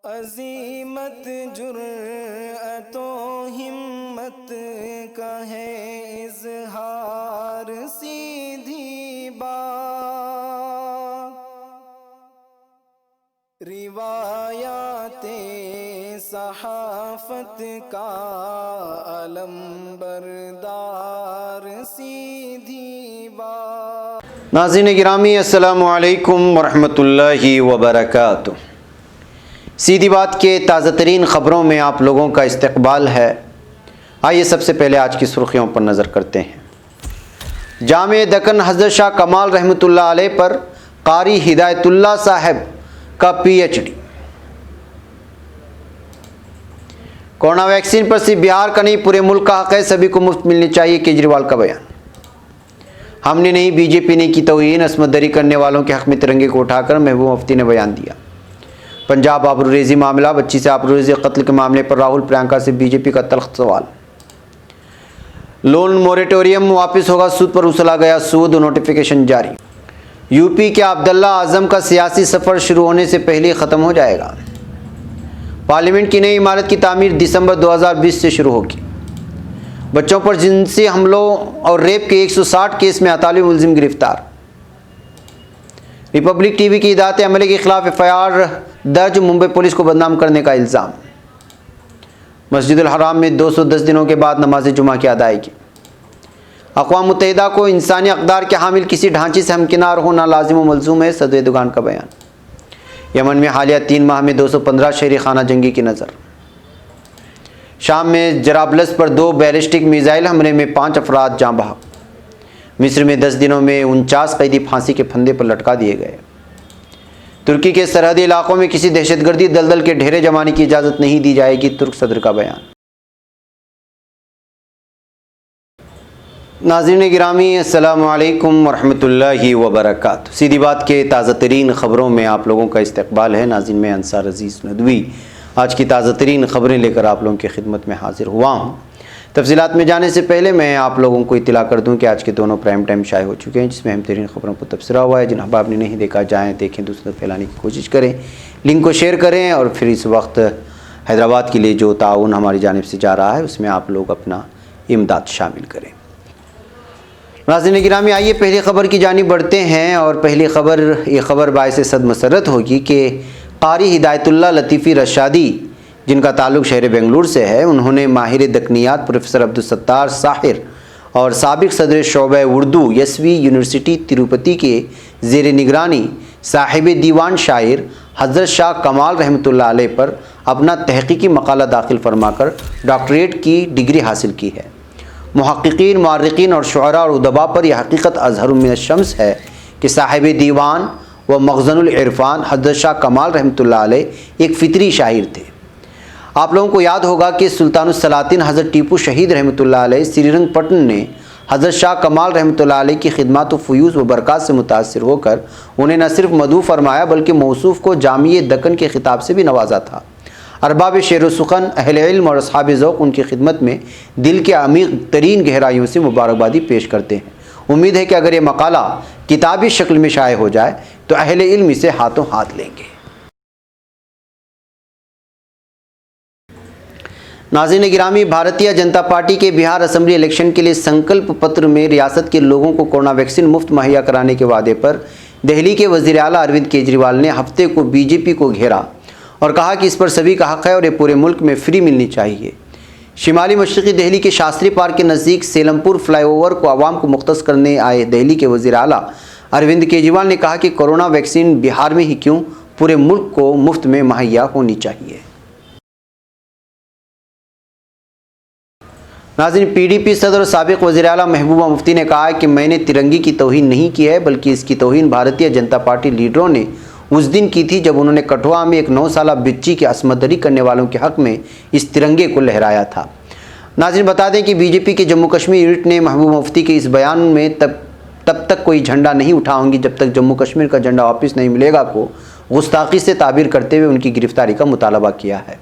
عظیمت جرأت و ہمت کا ہے اظہار، سیدھی بات روایات صحافت کا علم بردار، سیدھی بات۔ ناظرین گرامی السلام علیکم ورحمۃ اللہ وبرکاتہ۔ سیدھی بات کے تازہ ترین خبروں میں آپ لوگوں کا استقبال ہے۔ آئیے سب سے پہلے آج کی سرخیوں پر نظر کرتے ہیں۔ جامع دکن حضرت شاہ کمال رحمۃ اللہ علیہ پر قاری ہدایت اللہ صاحب کا PhD۔ کورونا ویکسین پر صرف بہار کا نہیں پورے ملک کا حق ہے، سبھی کو مفت ملنی چاہیے، کیجریوال کا بیان۔ ہم نے نہیں، BJP نے کی توہین، عصمت دری کرنے والوں کے حق میں ترنگے کو اٹھا کر محبوبہ مفتی نے بیان دیا۔ پنجاب آبروریزی معاملہ، بچی سے آبروریزی قتل کے معاملے پر راہل پرینکا سے BJP کا تلخ سوال۔ لون موریٹوریم واپس ہوگا، سود پر وصولا گیا سود، نوٹیفیکیشن جاری۔ UP کے عبداللہ اعظم کا سیاسی سفر شروع ہونے سے پہلے ہی ختم ہو جائے گا۔ پارلیمنٹ کی نئی عمارت کی تعمیر دسمبر 2020 سے شروع ہوگی۔ بچوں پر جنسی حملوں اور ریپ کے 160 کیس میں 48 ملزم گرفتار۔ ریپبلک TV کی اطاعت عملے کے خلاف FIR درج، ممبئی پولیس کو بدنام کرنے کا الزام۔ مسجد الحرام میں 210 دنوں کے بعد نماز جمعہ کی ادائیگی۔ اقوام متحدہ کو انسانی اقدار کے حامل کسی ڈھانچے سے ہمکنار ہونا لازم و ملزوم ہے، صدر ایردوان کا بیان۔ یمن میں حالیہ 3 ماہ میں 215 شہری خانہ جنگی کی نظر۔ شام میں جرابلس پر 2 بیلسٹک میزائل حملے میں 5 افراد جاں بحق۔ مصر میں 10 دنوں میں 49 قیدی پھانسی کے پھندے پر لٹکا دیے گئے۔ ترکی کے سرحدی علاقوں میں کسی دہشت گردی دلدل کے ڈھیرے جمانے کی اجازت نہیں دی جائے گی، ترک صدر کا بیان۔ ناظرین گرامی السلام علیکم ورحمۃ اللہ وبرکاتہ۔ سیدھی بات کے تازہ ترین خبروں میں آپ لوگوں کا استقبال ہے۔ ناظرین میں انصار عزیز ندوی آج کی تازہ ترین خبریں لے کر آپ لوگوں کی خدمت میں حاضر ہوا ہوں۔ تفصیلات میں جانے سے پہلے میں آپ لوگوں کو اطلاع کر دوں کہ آج کے دونوں پرائم ٹائم شائع ہو چکے ہیں، جس میں اہم ترین خبروں پر تبصرہ ہوا ہے۔ جن احباب نے نہیں دیکھا جائیں دیکھیں، دوسروں تک پھیلانے کی کوشش کریں، لنک کو شیئر کریں، اور پھر اس وقت حیدرآباد کے لیے جو تعاون ہماری جانب سے جا رہا ہے اس میں آپ لوگ اپنا امداد شامل کریں۔ ناظرین گرامی آئیے پہلی خبر کی جانب بڑھتے ہیں، اور پہلی خبر یہ خبر باعث صد مسرت ہوگی کہ قاری ہدایت اللہ لطیفی رشادی، جن کا تعلق شہر بنگلور سے ہے، انہوں نے ماہر دکنیات پروفیسر عبدالستار ساحر اور سابق صدر شعبہ اردو یسوی یونیورسٹی تروپتی کے زیر نگرانی صاحب دیوان شاعر حضرت شاہ کمال رحمۃ اللہ علیہ پر اپنا تحقیقی مقالہ داخل فرما کر ڈاکٹریٹ کی ڈگری حاصل کی ہے۔ محققین، مؤرخین اور شعراء اور ادباء پر یہ حقیقت اظہر من الشمس ہے کہ صاحب دیوان و مخزن العرفان حضرت شاہ کمال رحمۃ اللہ علیہ ایک فطری شاعر تھے۔ آپ لوگوں کو یاد ہوگا کہ سلطان السلاطین حضرت ٹیپو شہید رحمۃ اللہ علیہ سری رنگ پٹن نے حضرت شاہ کمال رحمۃ اللہ علیہ کی خدمات و فیوض و برکات سے متاثر ہو کر انہیں نہ صرف مدعو فرمایا بلکہ موصوف کو جامع دکن کے خطاب سے بھی نوازا تھا۔ ارباب شعر و سخن، اہل علم اور اصحاب ذوق ان کی خدمت میں دل کے عمیق ترین گہرائیوں سے مبارکبادی پیش کرتے ہیں۔ امید ہے کہ اگر یہ مقالہ کتابی شکل میں شائع ہو جائے تو اہل علم اسے ہاتھوں ہاتھ لیں گے۔ ناظرین گرامی، بھارتیہ جنتا پارٹی کے بہار اسمبلی الیکشن کے لیے سنکلپ پتر میں ریاست کے لوگوں کو کورونا ویکسین مفت مہیا کرانے کے وعدے پر دہلی کے وزیر اعلیٰ اروند کیجریوال نے ہفتے کو BJP کو گھیرا اور کہا کہ اس پر سبھی کا حق ہے اور یہ پورے ملک میں فری ملنی چاہیے۔ شمالی مشرقی دہلی کے شاستری پارک کے نزدیک سیلم پور فلائی اوور کو عوام کو مختص کرنے آئے دہلی کے وزیر اعلیٰ اروند کیجریوال نے کہا کہ کورونا ویکسین بہار میں ہی کیوں پورے ملک کو مفت میں مہیا ہونی چاہیے۔ ناظرین، PDP صدر اور سابق وزیر اعلیٰ محبوبہ مفتی نے کہا ہے کہ میں نے ترنگے کی توہین نہیں کی ہے بلکہ اس کی توہین بھارتیہ جنتا پارٹی لیڈروں نے اس دن کی تھی جب انہوں نے کٹھوا میں ایک 9 سالہ بچی کی عصمت دری کرنے والوں کے حق میں اس ترنگے کو لہرایا تھا۔ ناظرین بتا دیں کہ BJP کے جموں کشمیر یونٹ نے محبوبہ مفتی کے اس بیان میں تب تک کوئی جھنڈا نہیں اٹھاؤں گی جب تک جموں کشمیر کا جھنڈا واپس نہیں ملے گا کو گستاخی سے تعبیر کرتے ہوئے ان کی گرفتاری کا مطالبہ کیا ہے۔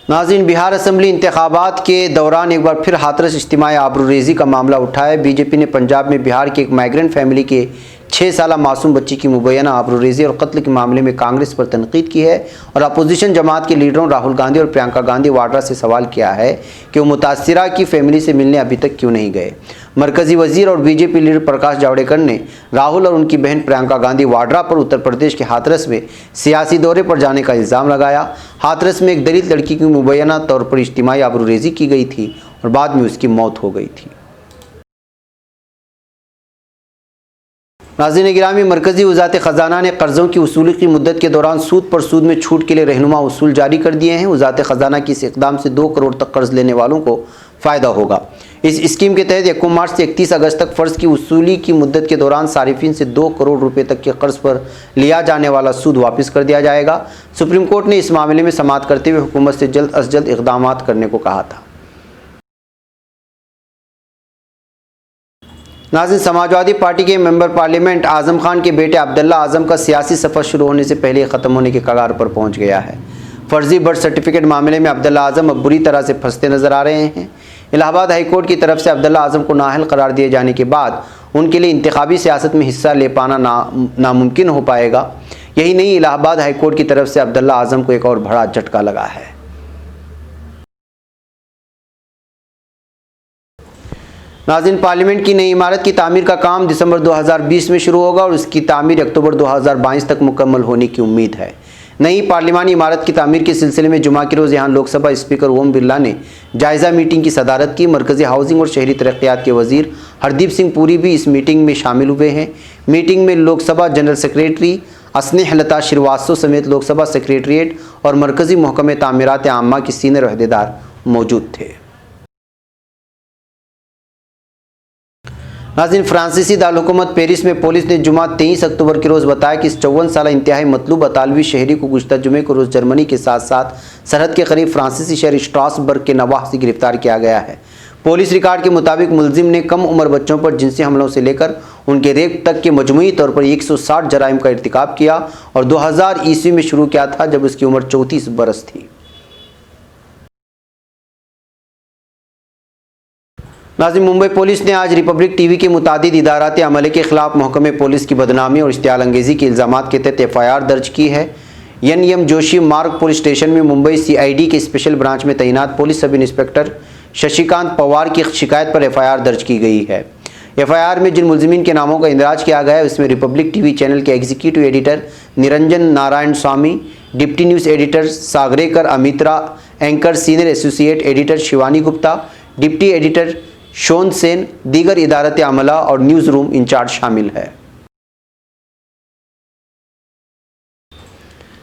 ناظرین، بہار اسمبلی انتخابات کے دوران ایک بار پھر ہاتھرس اجتماع آبروریزی کا معاملہ اٹھا ہے۔ BJP نے پنجاب میں بہار کی ایک مائیگرنٹ فیملی کے 6 سالہ معصوم بچی کی مبینہ آبروریزی اور قتل کے معاملے میں کانگریس پر تنقید کی ہے اور اپوزیشن جماعت کے لیڈروں راہل گاندھی اور پرینکا گاندھی واڈرا سے سوال کیا ہے کہ وہ متاثرہ کی فیملی سے ملنے ابھی تک کیوں نہیں گئے۔ مرکزی وزیر اور B J P leader Prakash Javadekar نے راہل اور ان کی بہن پرینکا گاندھی واڈرا پر اتر پردیش کے ہاتھرس میں سیاسی دورے پر جانے کا الزام لگایا۔ ہاتھرس میں ایک دلت لڑکی کی مبینہ طور پر اجتماعی آبروریزی کی گئی تھی اور بعد میں اس کی موت ہو گئی تھی۔ ناظرین گرامی، مرکزی وزارت خزانہ نے قرضوں کی وصولی کی مدت کے دوران سود پر سود میں چھوٹ کے لیے رہنما اصول جاری کر دیے ہیں۔ وزارت خزانہ کی اس اقدام سے 2 کروڑ تک قرض لینے والوں کو فائدہ ہوگا۔ اس اسکیم کے تحت 1 مارچ سے 31 اگست تک فرض کی وصولی کی مدت کے دوران صارفین سے 2 کروڑ روپے تک کے قرض پر لیا جانے والا سود واپس کر دیا جائے گا۔ سپریم کورٹ نے اس معاملے میں سماعت کرتے ہوئے حکومت سے جلد از جلد اقدامات کرنے کو کہا تھا۔ ناظرین، سماجوادی پارٹی کے ممبر پارلیمنٹ اعظم خان کے بیٹے عبداللہ اعظم کا سیاسی سفر شروع ہونے سے پہلے ختم ہونے کے کگار پر پہنچ گیا ہے۔ فرضی برتھ سرٹیفکیٹ معاملے میں عبداللہ اعظم اب بری طرح سے پھنستے نظر آ رہے ہیں۔ الہ آباد ہائی کورٹ کی طرف سے عبداللہ اعظم کو نااہل قرار دیے جانے کے بعد ان کے لیے انتخابی سیاست میں حصہ لے پانا ناممکن ہو پائے گا۔ یہی نہیں، الہ آباد ہائی کورٹ کی طرف سے عبداللہ اعظم کو ایک اور بڑا جھٹکا لگا ہے۔ ناظرین، پارلیمنٹ کی نئی عمارت کی تعمیر کا کام دسمبر 2020 میں شروع ہوگا اور اس کی تعمیر اکتوبر 2022 تک مکمل ہونے کی امید ہے۔ نئی پارلیمانی عمارت کی تعمیر کے سلسلے میں جمعہ کے روز یہاں لوک سبھا اسپیکر اوم برلا نے جائزہ میٹنگ کی صدارت کی۔ مرکزی ہاؤسنگ اور شہری ترقیات کے وزیر ہردیپ سنگھ پوری بھی اس میٹنگ میں شامل ہوئے ہیں۔ میٹنگ میں لوک سبھا جنرل سیکریٹری اسنیہ لتا شریواستو سمیت لوک سبھا سیکریٹریٹ اور مرکزی محکمہ تعمیرات عامہ کے سینئر عہدیدار موجود تھے۔ ناظرین، فرانسیسی دارالحکومت پیرس میں پولیس نے جمعہ 23 اکتوبر کے روز بتایا کہ اس 54 سالہ انتہائی مطلوب اطالوی شہری کو گزشتہ جمعے کو روز جرمنی کے ساتھ ساتھ سرحد کے قریب فرانسیسی شہر اسٹراسبرگ کے نواح سے گرفتار کیا گیا ہے۔ پولیس ریکارڈ کے مطابق ملزم نے کم عمر بچوں پر جنسی حملوں سے لے کر ان کے ریپ تک کے مجموعی طور پر 160 جرائم کا ارتکاب کیا اور 2000 عیسوی میں شروع کیا تھا جب اس کی عمر 34 برس تھی۔ ناظرین، ممبئی پولیس نے آج ریپبلک ٹی وی کے متعدد ادارات عملے کے خلاف محکمہ پولیس کی بدنامی اور اشتعال انگیزی کے الزامات کے تحت FIR درج کی ہے۔ این جوشی مارگ پولیس اسٹیشن میں ممبئی CID کے اسپیشل برانچ میں تعینات پولیس سب انسپکٹر ششیکانت پوار کی شکایت پر FIR درج کی گئی ہے۔ FIR میں جن ملزمین کے ناموں کا اندراج کیا گیا ہے اس میں ریپبلک ٹی وی چینل کے executive editor Niranjan Narayan Swami, deputy news editor Sagarika Mitra, anchor senior associate editor Shivani Gupta, deputy editor Shawan Sen, دیگر ادارت عملہ اور نیوز روم انچارج شامل ہے۔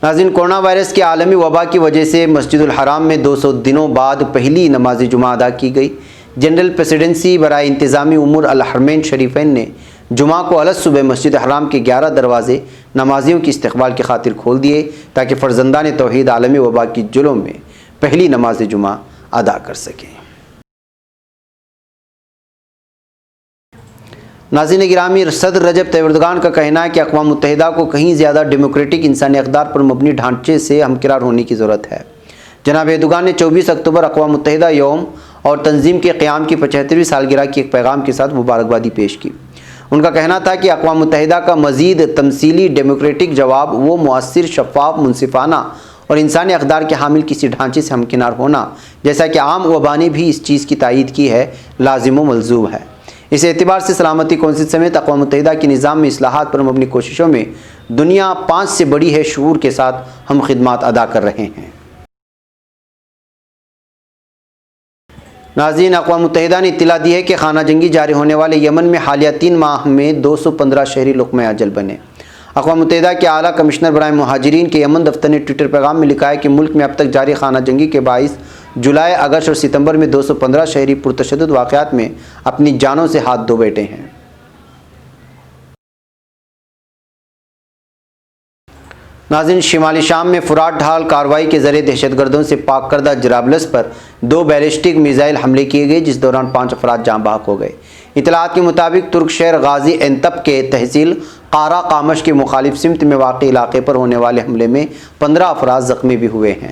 ناظرین، کورونا وائرس کے عالمی وبا کی وجہ سے مسجد الحرام میں 200 دنوں بعد پہلی نماز جمعہ ادا کی گئی۔ جنرل پریزیڈنسی برائے انتظامی امور الحرمین شریفین نے جمعہ کو الگ صبح مسجد حرام کے 11 دروازے نمازیوں کی استقبال کی خاطر کھول دیے تاکہ فرزندان توحید عالمی وبا کی جلوں میں پہلی نماز جمعہ ادا کر سکیں۔ ناظرین گرامی، صدر رجب طیب اردگان کا کہنا ہے کہ اقوام متحدہ کو کہیں زیادہ ڈیموکریٹک انسانی اقدار پر مبنی ڈھانچے سے ہمکرار ہونے کی ضرورت ہے۔ جناب اردگان نے 24 اکتوبر اقوام متحدہ یوم اور تنظیم کے قیام کی 75ویں سالگرہ کی ایک پیغام کے ساتھ مبارکبادی پیش کی۔ ان کا کہنا تھا کہ اقوام متحدہ کا مزید تمثیلی ڈیموکریٹک جواب وہ مؤثر، شفاف، منصفانہ اور انسانی اقدار کے حامل کسی ڈھانچے سے ہمکنار ہونا، جیسا کہ عام وبا نے بھی اس چیز کی تائید کی ہے، لازم و ملزوم ہے۔ اس اعتبار سے سلامتی کونسل سمیت اقوام متحدہ کے نظام میں اصلاحات پر مبنی کوششوں میں دنیا 5 سے بڑی ہے شعور کے ساتھ ہم خدمات ادا کر رہے ہیں۔ ناظرین، اقوام متحدہ نے اطلاع دی ہے کہ خانہ جنگی جاری ہونے والے یمن میں حالیہ 3 ماہ میں 215 شہری لقمہ اجل بنے۔ اقوام متحدہ کے اعلیٰ کمشنر برائے مہاجرین کے یمن دفتر نے ٹویٹر پیغام میں لکھا ہے کہ ملک میں اب تک جاری خانہ جنگی کے باعث جولائی، اگست اور ستمبر میں 215 شہری پرتشدد واقعات میں اپنی جانوں سے ہاتھ دھو بیٹھے ہیں۔ ناظرین، شمالی شام میں فرات ڈھال کارروائی کے ذریعے دہشت گردوں سے پاک کردہ جرابلس پر 2 بیلسٹک میزائل حملے کیے گئے جس دوران 5 افراد جاں بحق ہو گئے۔ اطلاعات کے مطابق ترک شہر غازی اینتپ کے تحصیل قارا قامش کے مخالف سمت میں واقع علاقے پر ہونے والے حملے میں 15 افراد زخمی بھی ہوئے ہیں۔